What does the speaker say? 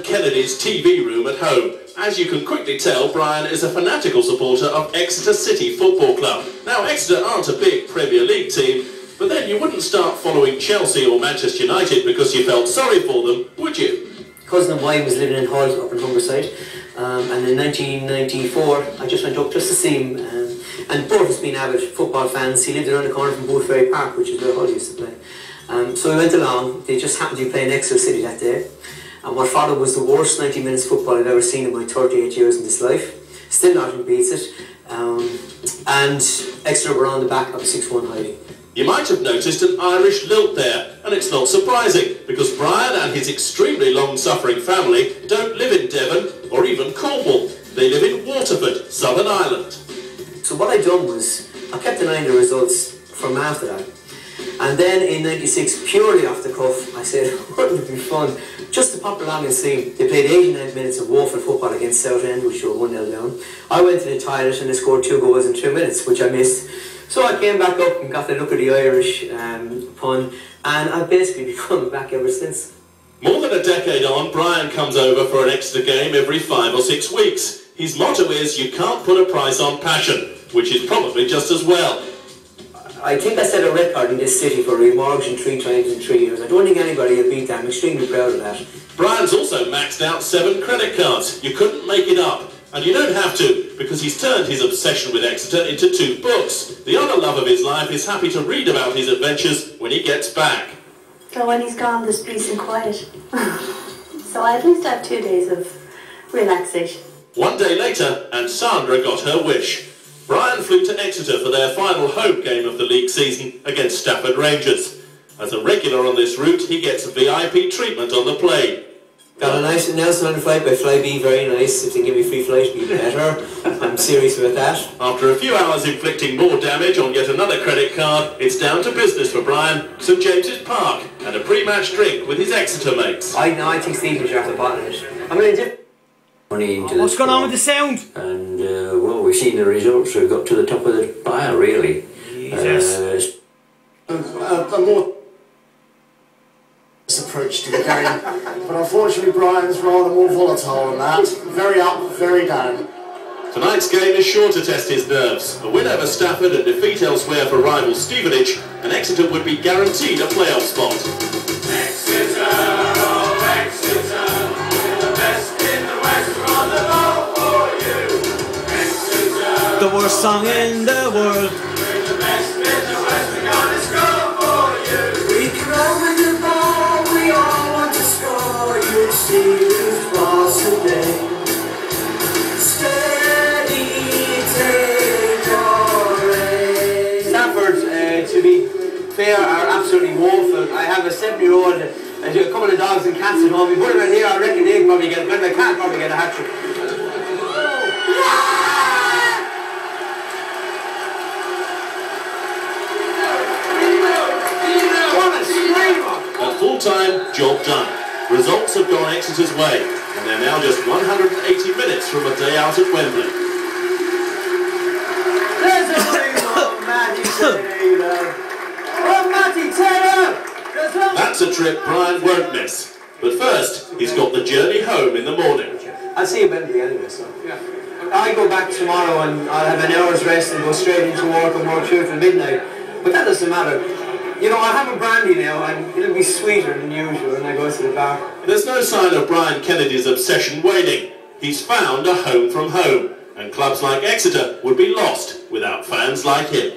Kennedy's TV room at home. As you can quickly tell, Brian is a fanatical supporter of Exeter City Football Club. Now, Exeter aren't a big Premier League team, but then you wouldn't start following Chelsea or Manchester United because you felt sorry for them, would you? Cousin of mine was living in Hull up in Humberside, and in 1994 I just went up just to see him, and both of us being avid football fans. He lived around the corner from Boothferry Park, which is where Hull used to play. So we went along. They just happened to be playing Exeter City that day, and what followed was the worst 90 minutes football I've ever seen in my 38 years in this life. Still nothing beats it, and Exeter were on the back of a 6-1 hiding. You might have noticed an Irish lilt there, and it's not surprising, because Brian and his extremely long-suffering family don't live in Devon or even Cornwall. They live in Waterford, Southern Ireland. So what I done was, I kept an eye on the results from after that. And then in '96, purely off the cuff, I said, wouldn't it be fun just to pop along and see. They played 89 minutes of woeful football against Southend, which were 1-0 down. I went to the toilet and they scored 2 goals in 2 minutes, which I missed. So I came back up and got the look of the Irish pun, and I've basically been coming back ever since. More than a decade on, Brian comes over for an Exeter game every 5 or 6 weeks. His motto is, you can't put a price on passion, which is probably just as well. I think I set a record in this city for remortgaging 3 times in 3 years. I don't think anybody will beat that. I'm extremely proud of that. Brian's also maxed out 7 credit cards. You couldn't make it up. And you don't have to, because he's turned his obsession with Exeter into 2 books. The other love of his life is happy to read about his adventures when he gets back. So when he's gone, there's peace and quiet. So I at least have 2 days of relaxation. 1 day later, and Sandra got her wish. Brian flew to Exeter for their final home game of the league season against Stafford Rangers. As a regular on this route, he gets VIP treatment on the plane. Got a nice announcement on the flight by Flybe, very nice. If they give me free flight, it'd be better. I'm serious about that. After a few hours inflicting more damage on yet another credit card, it's down to business for Brian, St James's Park, and a pre-match drink with his Exeter mates. I think Stephen should have the bottom of it. I'm going to dip money into What's going on with the sound? And, well, we've seen the results. We've got to the top of the pile, really. Jesus. A more approach to the game, but unfortunately Brian's rather more volatile than that. Very up, very down. Tonight's game is sure to test his nerves. A win over Stafford and defeat elsewhere for rival Stevenage, and Exeter would be guaranteed a playoff spot. Exeter, oh Exeter, we're the best in the West, we're on the road for you. Exeter, The worst song in the world. we're the best in the West, we're gonna score for you. We can run with the ball, we all want to score. You'll see who's boss today. Steady, take your aim. Stafford, to be fair, are absolutely woeful. I have a 7-year-old and a couple of dogs and cats at home. We put them in here, I reckon they probably get, the cat probably get a hat-trick. At full-time, job done. Results have gone Exeter's way, and they're now just 180 minutes from a day out at Wembley. There's a oh, Matty Taylor! Oh, Matty Taylor! That's a trip Brian won't miss. But first, he's got the journey home in the morning. I'll see you Wembley anyway, so yeah. I go back tomorrow and I'll have an hour's rest and go straight into work and work through till midnight. But that doesn't matter. You know, I'll have a brandy now and it'll be sweeter than usual when I go to the bar. There's no sign of Brian Kennedy's obsession waning. He's found a home from home, and clubs like Exeter would be lost without fans like him.